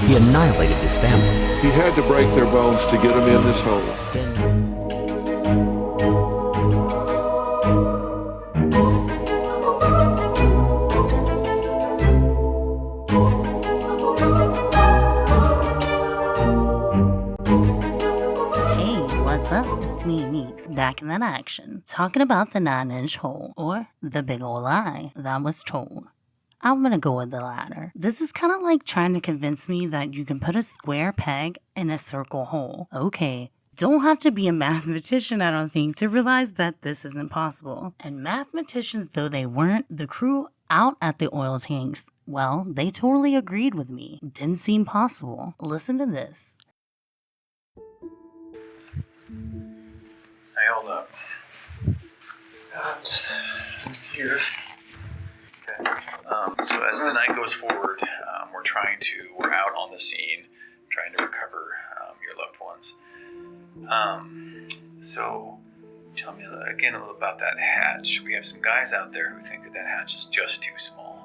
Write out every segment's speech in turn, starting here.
He annihilated his family. He had to break their bones to get them in this hole. Hey, what's up? It's me, Neeks, back in that action, talking about the 9-inch hole, or the big ol' lie that was told. I'm gonna go with the latter. This is kind of like trying to convince me that you can put a square peg in a circle hole. Okay, don't have to be a mathematician, I don't think, to realize that this isn't possible. And mathematicians though they weren't, the crew out at the oil tanks, well, they totally agreed with me. Didn't seem possible. Listen to this. Hey, hold up. Just here. Okay. So as the night goes forward, we're out on the scene, trying to recover your loved ones. So tell me again a little about that hatch. We have some guys out there who think that hatch is just too small.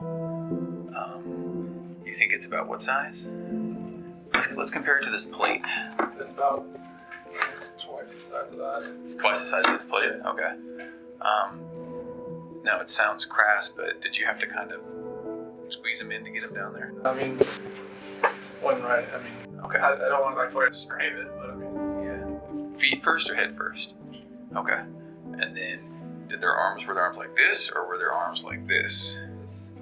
You think it's about what size? Let's compare it to this plate. It's twice the size of that. It's twice the size of this plate? Okay. Now it sounds crass, but did you have to kind of squeeze them in to get them down there? I mean, one right. I mean, Okay. I don't want to like describe it, but I mean, Yeah. Feet first or head first? Okay. And then were their arms like this, or were their arms like this?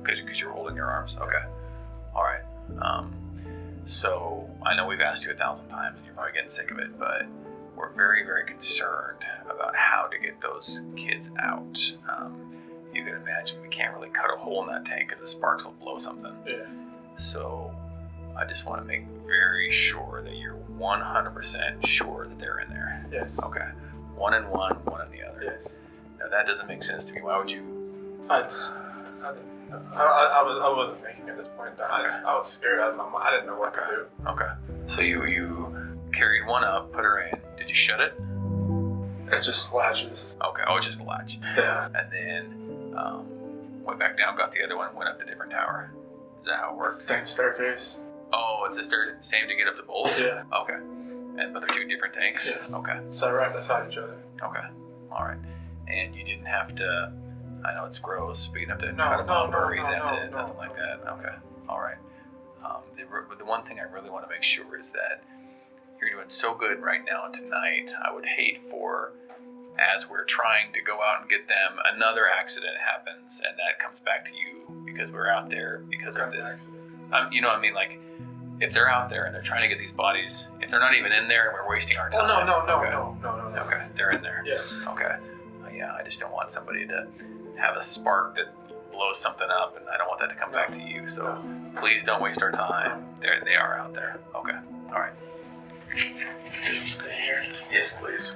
Because you're holding your arms? Okay. All right. So I know we've asked you 1,000 times and you're probably getting sick of it, but we're very, very concerned about how to get those kids out. You can imagine we can't really cut a hole in that tank because the sparks will blow something. yeah. So I just want to make very sure that you're 100% sure that they're in there. Yes. Okay. One in one in the other. Yes. Now that doesn't make sense to me. Why would you? I wasn't thinking at this point in time. Okay. I was scared out of my mind. I didn't know what to do. Okay. So you carried one up, put her in. Did you shut it? It just latches. Okay. Oh, it's just a latch. Yeah. And then went back down, got the other one, went up the different tower. Is that how it works? Same staircase. Oh, it's the same to get up to both? Yeah. Okay. But they're two different tanks? Yes. Okay. So right beside each other. Okay. All right. And you didn't have to, I know it's gross, but you didn't have to No, cut them up no, or you didn't no, have to, no, nothing no. like that. Okay. All right. But the one thing I really want to make sure is that you're doing so good right now and tonight. I would hate for, as we're trying to go out and get them, another accident happens and that comes back to you because we're out there because of this. You know what I mean? Like, if they're out there and they're trying to get these bodies, if they're not even in there and we're wasting our time. Oh, no. Okay. Okay, they're in there. Yes. Okay. Yeah, I just don't want somebody to have a spark that blows something up, and I don't want that to come back to you. So please don't waste our time. They are out there. Okay. All right. Stay here. Yes, please.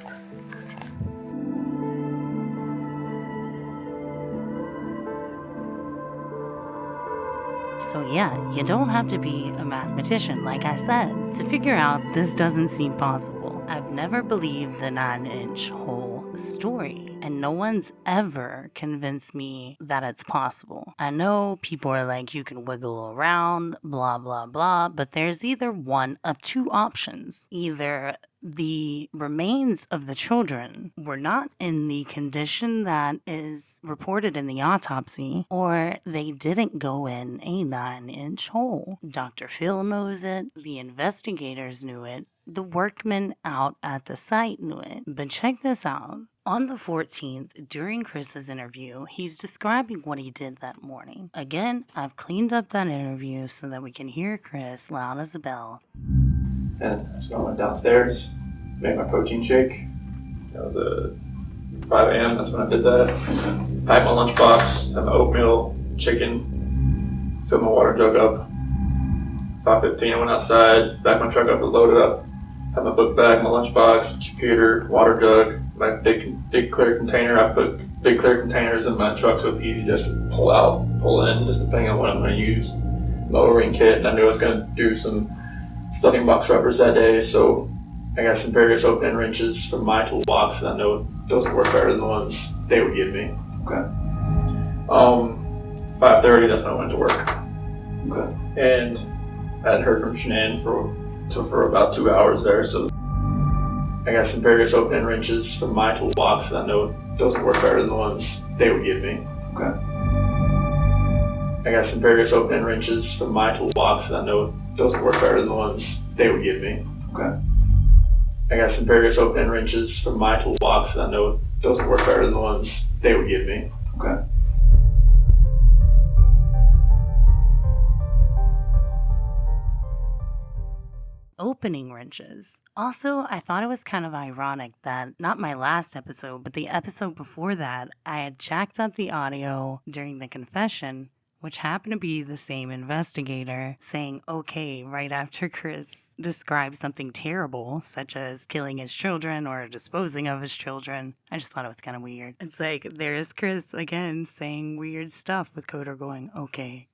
So yeah, you don't have to be a mathematician, like I said, to figure out this doesn't seem possible. I've never believed the 9-inch hole story, and no one's ever convinced me that it's possible. I know people are like, you can wiggle around, blah, blah, blah, but there's either one of two options. Either the remains of the children were not in the condition that is reported in the autopsy, or they didn't go in a 9-inch hole. Dr. Phil knows it, the investigators knew it, the workmen out at the site knew it. But check this out. On the 14th, during Chris's interview, he's describing what he did that morning. Again, I've cleaned up that interview so that we can hear Chris loud as a bell. And so I went downstairs, made my protein shake. It was 5 a.m. That's when I did that. Packed my lunchbox, had my oatmeal, chicken, filled my water jug up. 5:15, I went outside, backed my truck up, loaded up. Had my book bag, my lunchbox, computer, water jug, my big clear container. I put big clear containers in my truck so it's easy just to pull out, pull in, just depending on what I'm going to use. My O-ring kit, and I knew I was going to do some stuffing box rubbers that day, so I got some various open wrenches from my toolbox, and I know those would work better than the ones they would give me. Okay. 5:30, that's when I went to work. Okay. And I hadn't heard from Shanann for about 2 hours there, so I got some various opening wrenches from my toolbox that I know those will work better than the ones they would give me. Okay. I got some various opening wrenches from my toolbox that I know those will work better than the ones they would give me. Okay. I got some various opening wrenches from my toolbox that I know those will work better than the ones they would give me. Okay. Opening wrenches. Also, I thought it was kind of ironic that not my last episode, but the episode before that, I had jacked up the audio during the confession, which happened to be the same investigator saying okay right after Chris described something terrible, such as killing his children or disposing of his children. I just thought it was kind of weird. It's like, there's Chris again saying weird stuff with Coder going, okay.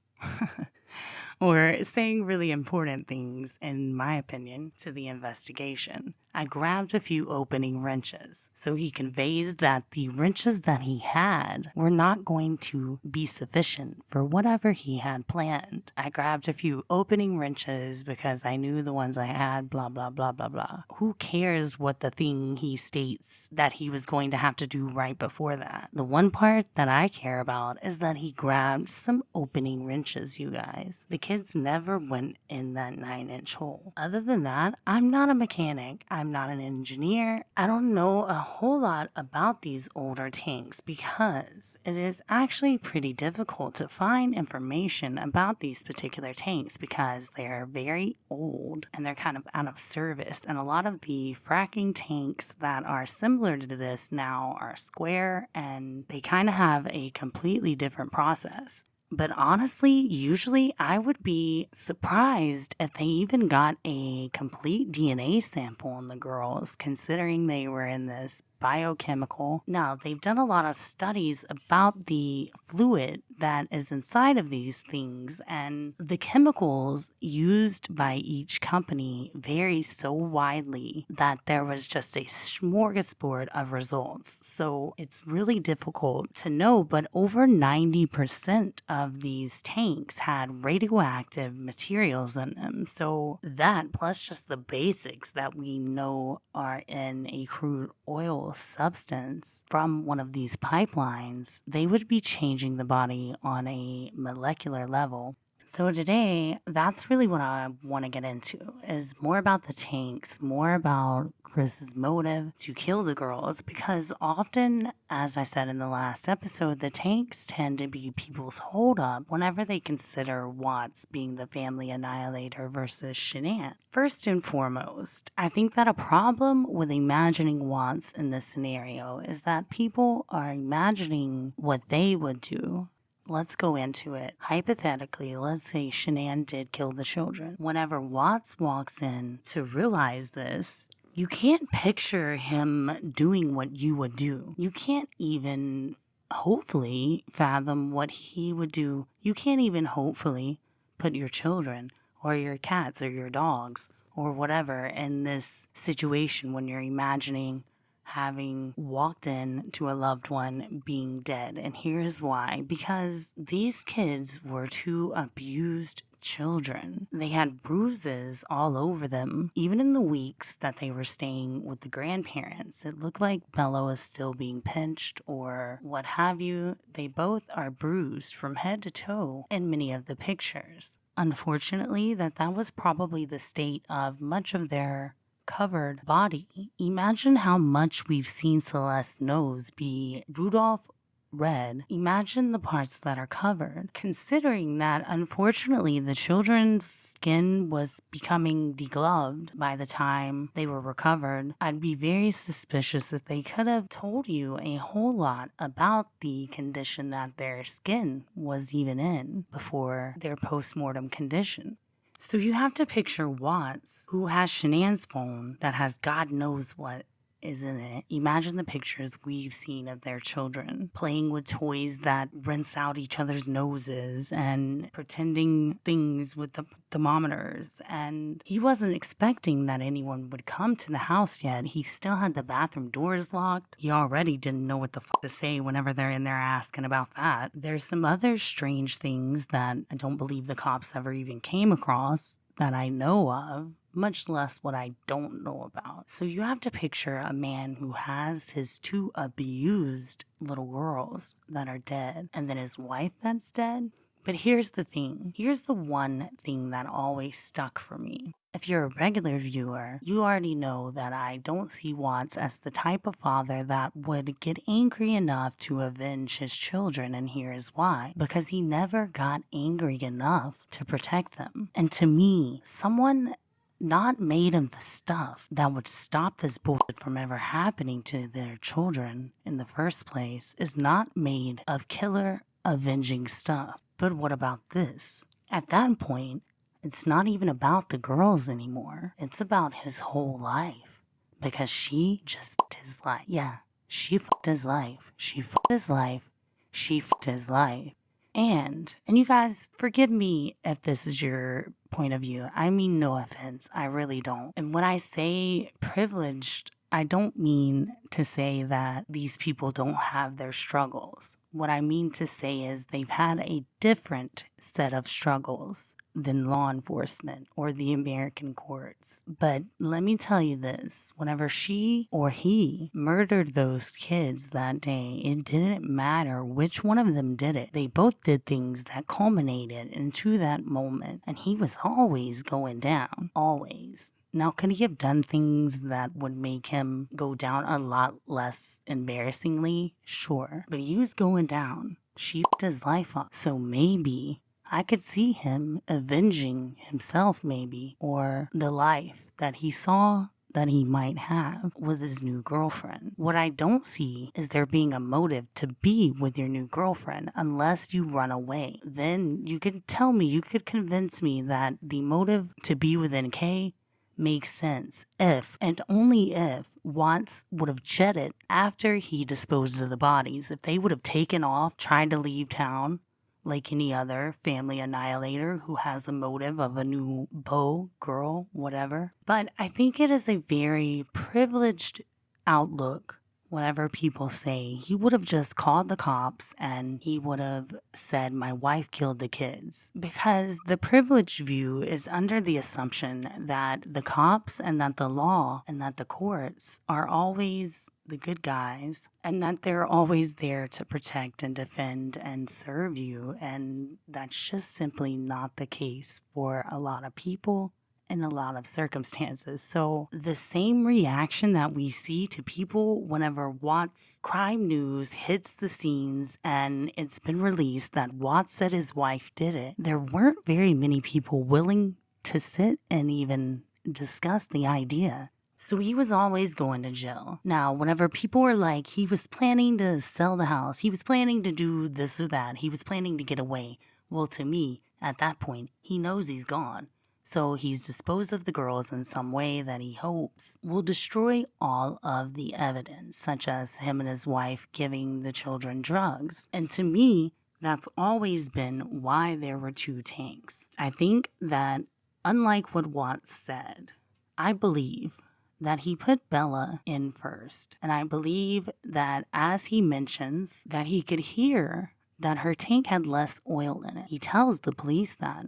Or saying really important things, in my opinion, to the investigation. I grabbed a few opening wrenches, so he conveys that the wrenches that he had were not going to be sufficient for whatever he had planned. I grabbed a few opening wrenches because I knew the ones I had, blah, blah, blah, blah, blah. Who cares what the thing he states that he was going to have to do right before that? The one part that I care about is that he grabbed some opening wrenches, you guys. The kids never went in that 9-inch hole. Other than that, I'm not a mechanic. I'm not an engineer. I don't know a whole lot about these older tanks because it is actually pretty difficult to find information about these particular tanks because they're very old and they're kind of out of service. And a lot of the fracking tanks that are similar to this now are square and they kind of have a completely different process. But honestly, usually I would be surprised if they even got a complete DNA sample on the girls, considering they were in this biochemical. Now, they've done a lot of studies about the fluid that is inside of these things, and the chemicals used by each company vary so widely that there was just a smorgasbord of results. So it's really difficult to know, but over 90% of these tanks had radioactive materials in them. So that, plus just the basics that we know are in a crude oil substance from one of these pipelines, they would be changing the body on a molecular level. So today, that's really what I want to get into, is more about the tanks, more about Chris's motive to kill the girls, because often, as I said in the last episode, the tanks tend to be people's holdup whenever they consider Watts being the family annihilator versus Shanann. First and foremost, I think that a problem with imagining Watts in this scenario is that people are imagining what they would do. Let's go into it. Hypothetically, let's say Shanann did kill the children. Whenever Watts walks in to realize this, you can't picture him doing what you would do. You can't even hopefully fathom what he would do. You can't even hopefully put your children or your cats or your dogs or whatever in this situation when you're imagining having walked in to a loved one being dead. And here's why. Because these kids were two abused children. They had bruises all over them. Even in the weeks that they were staying with the grandparents, it looked like Bella was still being pinched or what have you. They both are bruised from head to toe in many of the pictures. Unfortunately, that was probably the state of much of their covered body. Imagine how much we've seen Celeste's nose be Rudolph red. Imagine the parts that are covered. Considering that, unfortunately, the children's skin was becoming degloved by the time they were recovered, I'd be very suspicious if they could have told you a whole lot about the condition that their skin was even in before their post-mortem condition. So you have to picture Watts, who has Shanann's phone that has God knows what is in it. Imagine the pictures we've seen of their children playing with toys that rinse out each other's noses and pretending things with the thermometers. And he wasn't expecting that anyone would come to the house yet. He still had the bathroom doors locked. He already didn't know what the fuck to say whenever they're in there asking about that. There's some other strange things that I don't believe the cops ever even came across. that I know of, much less what I don't know about. So you have to picture a man who has his 2 abused little girls that are dead, and then his wife that's dead. But here's the thing. Here's the one thing that always stuck for me. If you're a regular viewer, you already know that I don't see Watts as the type of father that would get angry enough to avenge his children, and here is why. Because he never got angry enough to protect them. And to me, someone not made of the stuff that would stop this bullshit from ever happening to their children in the first place is not made of killer avenging stuff. But what about this? At that point, it's not even about the girls anymore. It's about his whole life. Because she just f***ed his life. Yeah, she f***ed his life. She f***ed his life. She f***ed his life. And you guys, forgive me if this is your point of view. I mean no offense. I really don't. And when I say privileged, I don't mean to say that these people don't have their struggles. What I mean to say is they've had a different set of struggles than law enforcement or the American courts. But let me tell you this, whenever she or he murdered those kids that day, it didn't matter which one of them did it. They both did things that culminated into that moment, and he was always going down, always. Now, could he have done things that would make him go down a lot less embarrassingly? Sure. But he was going down. She f***ed his life up. So maybe I could see him avenging himself, maybe, or the life that he saw that he might have with his new girlfriend. What I don't see is there being a motive to be with your new girlfriend unless you run away. Then you could tell me, you could convince me that the motive to be with NK makes sense if, and only if, Watts would have jetted after he disposed of the bodies. If they would have taken off, tried to leave town, like any other family annihilator who has a motive of a new beau, girl, whatever. But I think it is a very privileged outlook whenever people say he would have just called the cops and he would have said, my wife killed the kids. Because the privileged view is under the assumption that the cops and that the law and that the courts are always the good guys and that they're always there to protect and defend and serve you. And that's just simply not the case for a lot of people in a lot of circumstances. So the same reaction that we see to people whenever Watts' crime news hits the scenes and it's been released that Watts said his wife did it, there weren't very many people willing to sit and even discuss the idea. So he was always going to jail. Now, whenever people were like, he was planning to sell the house, he was planning to do this or that, he was planning to get away. Well, to me, at that point, he knows he's gone. So he's disposed of the girls in some way that he hopes will destroy all of the evidence, such as him and his wife giving the children drugs. And to me, that's always been why there were 2 tanks. I think that, unlike what Watts said, I believe that he put Bella in first. And I believe that as he mentions that he could hear that her tank had less oil in it. He tells the police that.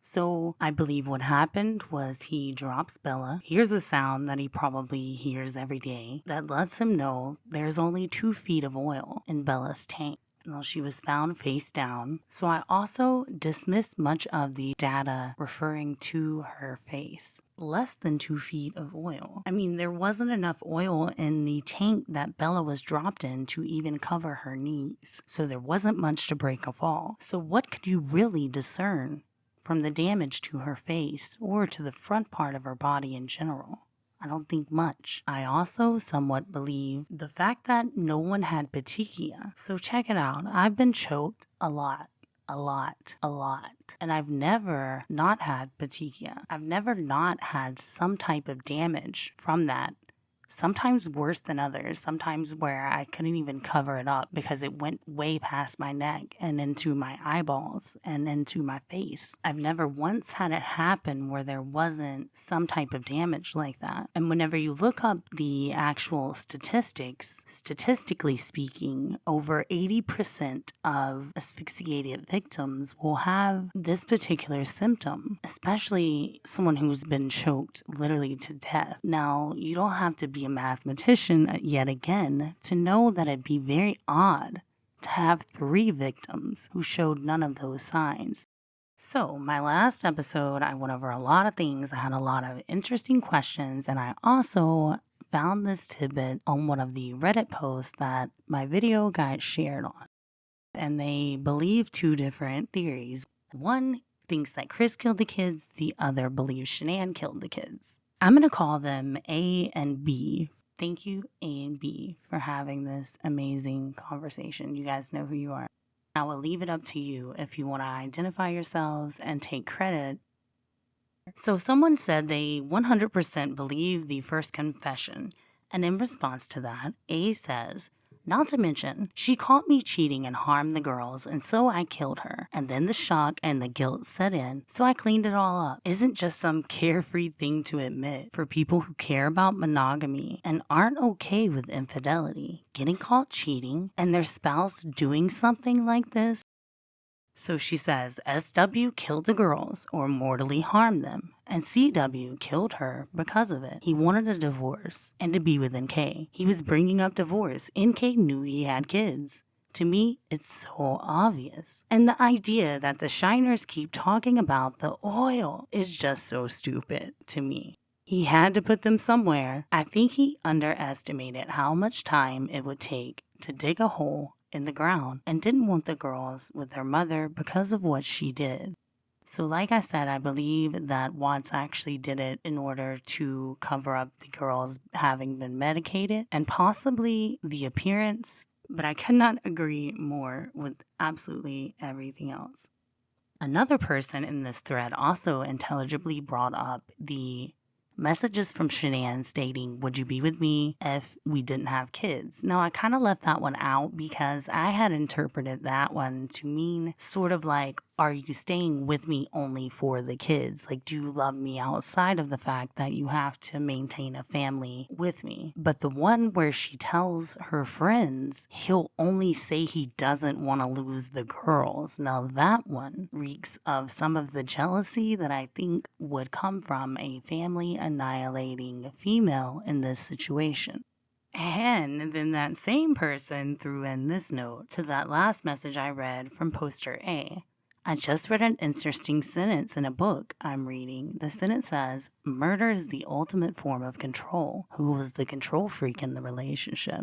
So I believe what happened was he drops Bella, hears a sound that he probably hears every day that lets him know there's only 2 feet of oil in Bella's tank. Well, she was found face down. So I also dismissed much of the data referring to her face. Less than 2 feet of oil. I mean, there wasn't enough oil in the tank that Bella was dropped in to even cover her knees. So there wasn't much to break a fall. So what could you really discern from the damage to her face or to the front part of her body in general? I don't think much. I also somewhat believe the fact that no one had petechia. So check it out. I've been choked a lot. And I've never not had petechia. I've never not had some type of damage from that sometimes worse than others, sometimes where I couldn't even cover it up because it went way past my neck and into my eyeballs and into my face. I've never once had it happen where there wasn't some type of damage like that. And whenever you look up the actual statistics, statistically speaking, over 80% of asphyxiated victims will have this particular symptom, especially someone who's been choked literally to death. Now, you don't have to be a mathematician yet again to know that it'd be very odd to have 3 victims who showed none of those signs. So, my last episode, I went over a lot of things. I had a lot of interesting questions, and I also found this tidbit on one of the Reddit posts that my video got shared on. And they believe 2 different theories. One thinks that Chris killed the kids, the other believes Shanann killed the kids. I'm going to call them A and B. Thank you, A and B, for having this amazing conversation. You guys know who you are. I will leave it up to you if you want to identify yourselves and take credit. So someone said they 100% believe the first confession. And in response to that, A says, not to mention, she caught me cheating and harmed the girls, and so I killed her. And then the shock and the guilt set in, so I cleaned it all up. Isn't just some carefree thing to admit for people who care about monogamy and aren't okay with infidelity, getting caught cheating, and their spouse doing something like this? So she says SW killed the girls or mortally harmed them, and CW killed her because of it. He wanted a divorce and to be with NK. He was bringing up divorce. NK knew he had kids. To me, it's so obvious. And the idea that the Shiners keep talking about the oil is just so stupid to me. He had to put them somewhere. I think he underestimated how much time it would take to dig a hole in the ground and didn't want the girls with their mother because of what she did. So like I said, I believe that Watts actually did it in order to cover up the girls having been medicated and possibly the appearance, but I could not agree more with absolutely everything else. Another person in this thread also intelligibly brought up the messages from Shanann stating, would you be with me if we didn't have kids? Now, I kind of left that one out because I had interpreted that one to mean sort of like, are you staying with me only for the kids? Like, do you love me outside of the fact that you have to maintain a family with me? But the one where she tells her friends he'll only say he doesn't want to lose the girls. Now, that one reeks of some of the jealousy that I think would come from a family annihilating female in this situation. And then that same person threw in this note to that last message I read from Poster A. I just read an interesting sentence in a book I'm reading. The sentence says, murder is the ultimate form of control. Who was the control freak in the relationship?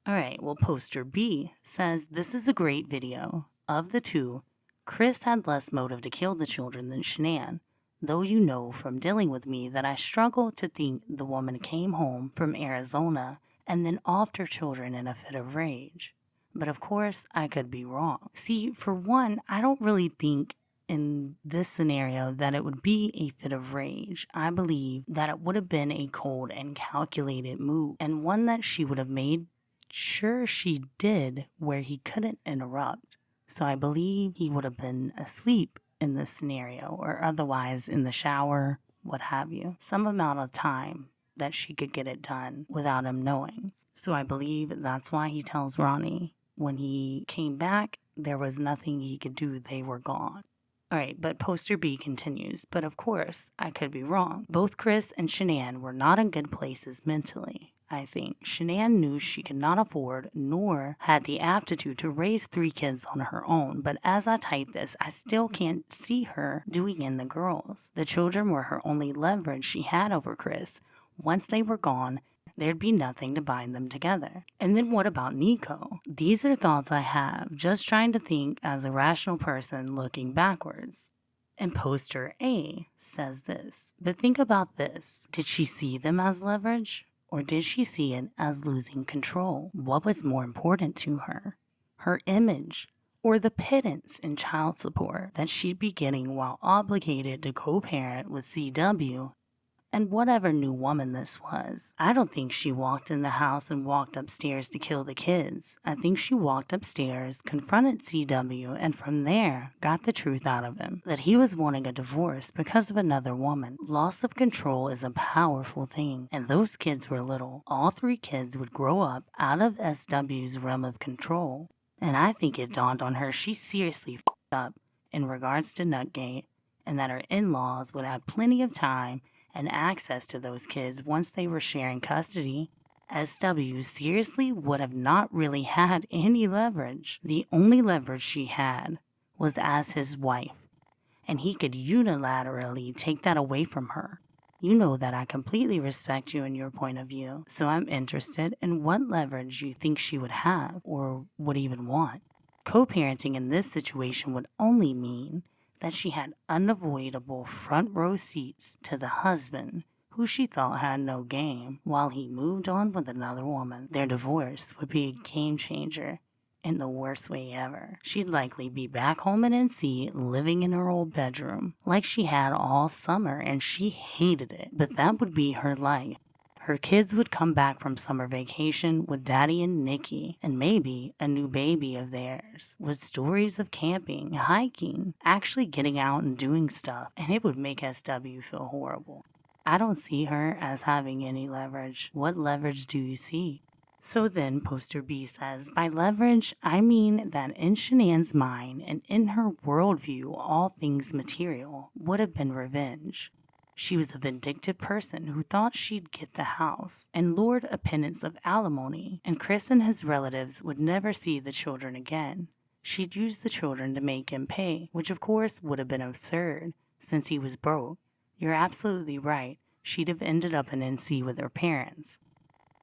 Alright, well, Poster B says, this is a great video. Of the 2, Chris had less motive to kill the children than Shanann. Though you know from dealing with me that I struggle to think the woman came home from Arizona and then offed her children in a fit of rage. But of course, I could be wrong. See, for one, I don't really think in this scenario that it would be a fit of rage. I believe that it would have been a cold and calculated move, and one that she would have made sure she did where he couldn't interrupt. So I believe he would have been asleep in this scenario, or otherwise in the shower, what have you. Some amount of time that she could get it done without him knowing. So I believe that's why he tells Ronnie, when he came back, there was nothing he could do. They were gone. Alright, but Poster B continues. But of course, I could be wrong. Both Chris and Shanann were not in good places mentally. I think Shanann knew she could not afford nor had the aptitude to raise 3 kids on her own, but as I type this, I still can't see her doing in the girls. The children were her only leverage she had over Chris. Once they were gone, there'd be nothing to bind them together. And then what about Nico? These are thoughts I have, just trying to think as a rational person looking backwards. And Poster A says this, but think about this. Did she see them as leverage? Or did she see it as losing control? What was more important to her? Her image, or the pittance in child support that she'd be getting while obligated to co-parent with CW and whatever new woman this was. I don't think she walked in the house and walked upstairs to kill the kids. I think she walked upstairs, confronted CW, and from there got the truth out of him, that he was wanting a divorce because of another woman. Loss of control is a powerful thing, and those kids were little. All 3 kids would grow up out of SW's realm of control, and I think it dawned on her she seriously f***ed up in regards to Nutgate, and that her in-laws would have plenty of time and access to those kids once they were sharing custody. SW seriously would have not really had any leverage. The only leverage she had was as his wife, and he could unilaterally take that away from her. You know that I completely respect you and your point of view, so I'm interested in what leverage you think she would have or would even want. Co-parenting in this situation would only mean that she had unavoidable front row seats to the husband who she thought had no game while he moved on with another woman. Their divorce would be a game changer in the worst way ever. She'd likely be back home in NC living in her old bedroom like she had all summer, and she hated it, but that would be her life. Her kids would come back from summer vacation with Daddy and Nikki, and maybe a new baby of theirs, with stories of camping, hiking, actually getting out and doing stuff, and it would make SW feel horrible. I don't see her as having any leverage. What leverage do you see? So then, Poster B says, by leverage, I mean that in Shanann's mind and in her worldview, all things material would have been revenge. She was a vindictive person who thought she'd get the house and lord a pittance of alimony, and Chris and his relatives would never see the children again. She'd use the children to make him pay, which of course would have been absurd, since he was broke. You're absolutely right. She'd have ended up in NC with her parents.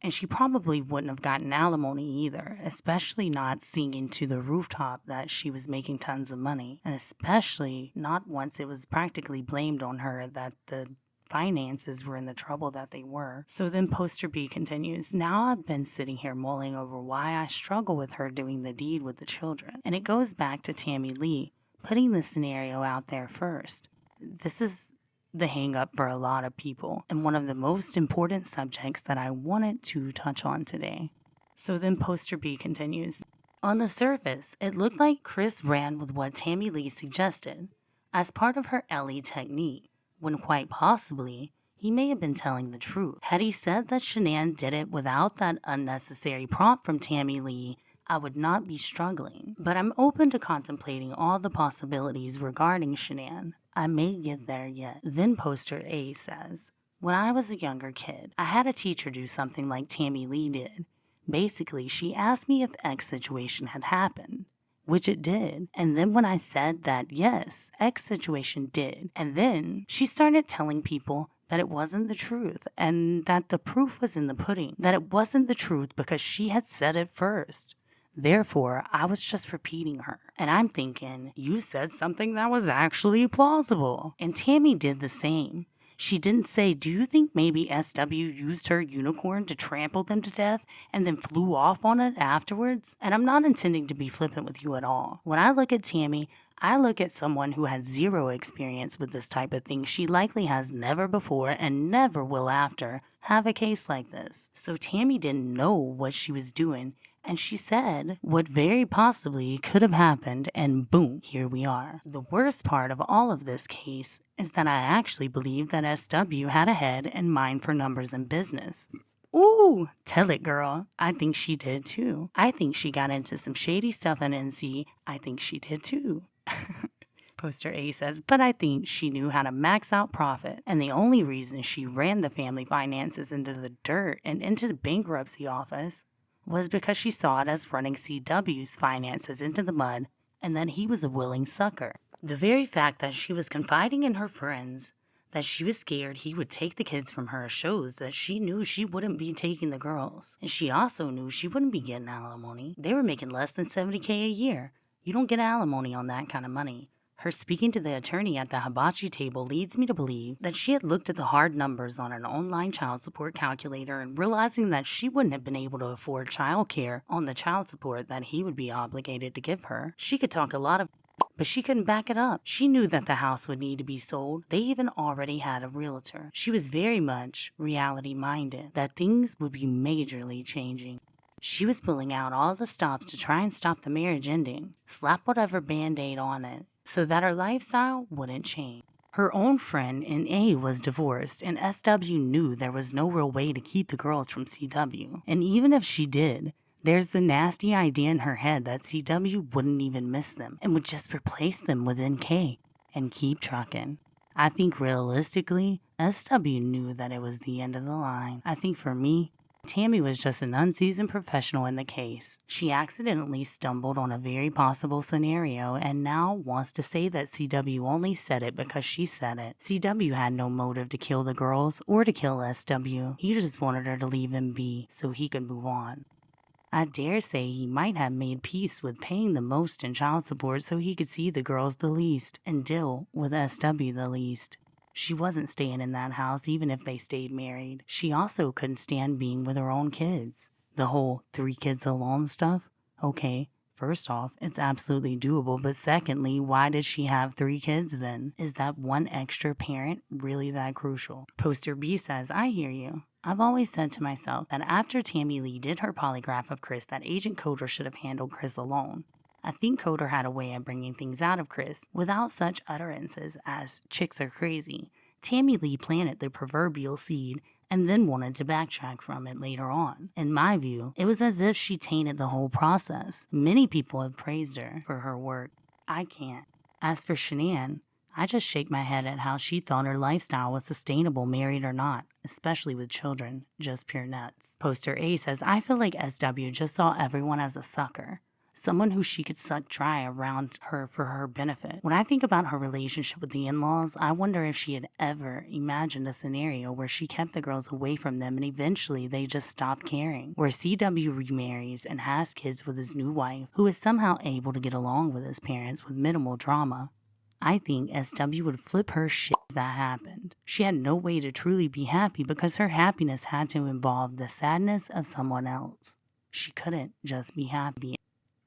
And she probably wouldn't have gotten alimony either, especially not singing to the rooftop that she was making tons of money, and especially not once it was practically blamed on her that the finances were in the trouble that they were. So then Poster B continues, now I've been sitting here mulling over why I struggle with her doing the deed with the children, and it goes back to Tammy Lee putting the scenario out there first. This is the hang up for a lot of people, and one of the most important subjects that I wanted to touch on today. So then Poster B continues, on the surface, it looked like Chris ran with what Tammy Lee suggested as part of her Ellie technique, when quite possibly he may have been telling the truth. Had he said that Shanann did it without that unnecessary prompt from Tammy Lee, I would not be struggling, but I'm open to contemplating all the possibilities regarding Shanann. I may get there yet. Then Poster A says, when I was a younger kid, I had a teacher do something like Tammy Lee did. Basically, she asked me if X situation had happened, which it did. And then when I said that yes, X situation did, and then she started telling people that it wasn't the truth and that the proof was in the pudding, that it wasn't the truth because she had said it first. Therefore, I was just repeating her. And I'm thinking, you said something that was actually plausible. And Tammy did the same. She didn't say, do you think maybe SW used her unicorn to trample them to death and then flew off on it afterwards? And I'm not intending to be flippant with you at all. When I look at Tammy, I look at someone who has zero experience with this type of thing. She likely has never before and never will after have a case like this. So Tammy didn't know what she was doing. And she said what very possibly could have happened, and boom, here we are. The worst part of all of this case is that I actually believe that SW had a head and mind for numbers and business. Ooh, tell it, girl. I think she did too. I think she got into some shady stuff in NC. I think she did too. Poster A says, but I think she knew how to max out profit, and the only reason she ran the family finances into the dirt and into the bankruptcy office was because she saw it as running CW's finances into the mud and that he was a willing sucker. The very fact that she was confiding in her friends that she was scared he would take the kids from her shows that she knew she wouldn't be taking the girls. And she also knew she wouldn't be getting alimony. They were making less than $70K a year. You don't get alimony on that kind of money. Her speaking to the attorney at the hibachi table leads me to believe that she had looked at the hard numbers on an online child support calculator and realizing that she wouldn't have been able to afford child care on the child support that he would be obligated to give her. She could talk a lot of but she couldn't back it up. She knew that the house would need to be sold. They even already had a realtor. She was very much reality-minded, that things would be majorly changing. She was pulling out all the stops to try and stop the marriage ending, slap whatever band-aid on it, so that her lifestyle wouldn't change. Her own friend in A was divorced, and SW knew there was no real way to keep the girls from CW. And even if she did, there's the nasty idea in her head that CW wouldn't even miss them and would just replace them with NK and keep trucking. I think realistically, SW knew that it was the end of the line. I think for me, Tammy was just an unseasoned professional in the case. She accidentally stumbled on a very possible scenario and now wants to say that CW only said it because she said it. CW had no motive to kill the girls or to kill SW. He just wanted her to leave him be so he could move on. I dare say he might have made peace with paying the most in child support so he could see the girls the least and deal with SW the least. She wasn't staying in that house even if they stayed married. She also couldn't stand being with her own kids. The whole 3 kids alone stuff? Okay, first off, it's absolutely doable, but secondly, why did she have 3 kids then? Is that one extra parent really that crucial? Poster B says, I hear you. I've always said to myself that after Tammy Lee did her polygraph of Chris that Agent Coder should have handled Chris alone. I think Coder had a way of bringing things out of Chris without such utterances as chicks are crazy. Tammy Lee planted the proverbial seed and then wanted to backtrack from it later on. In my view, it was as if she tainted the whole process. Many people have praised her for her work. I can't. As for Shanann, I just shake my head at how she thought her lifestyle was sustainable married or not, especially with children. Just pure nuts. Poster A says, I feel like SW just saw everyone as a sucker. Someone who she could suck dry around her for her benefit. When I think about her relationship with the in-laws, I wonder if she had ever imagined a scenario where she kept the girls away from them and eventually they just stopped caring. Where CW remarries and has kids with his new wife, who is somehow able to get along with his parents with minimal drama. I think SW would flip her shit if that happened. She had no way to truly be happy because her happiness had to involve the sadness of someone else. She couldn't just be happy.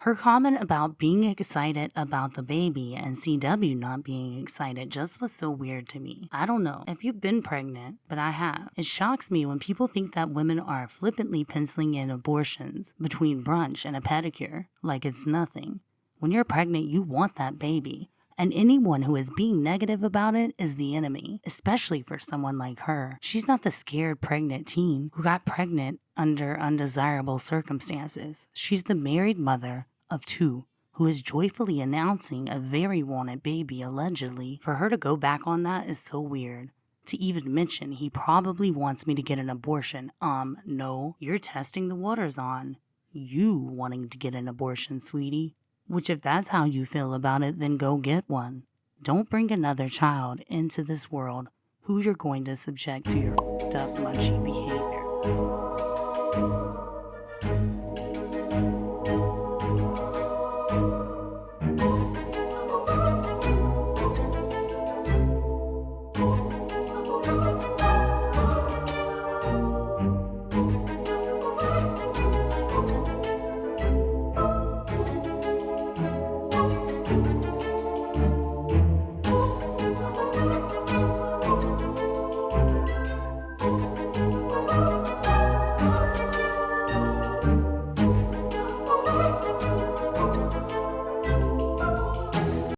Her comment about being excited about the baby and CW not being excited just was so weird to me. I don't know if you've been pregnant, but I have. It shocks me when people think that women are flippantly penciling in abortions between brunch and a pedicure like it's nothing. When you're pregnant, you want that baby. And anyone who is being negative about it is the enemy, especially for someone like her. She's not the scared pregnant teen who got pregnant under undesirable circumstances. She's the married mother of 2 who is joyfully announcing a very wanted baby allegedly. For her to go back on that is so weird. To even mention he probably wants me to get an abortion. No, you're testing the waters on you wanting to get an abortion, sweetie. Which if that's how you feel about it, then go get one. Don't bring another child into this world who you're going to subject to your up munchy behavior.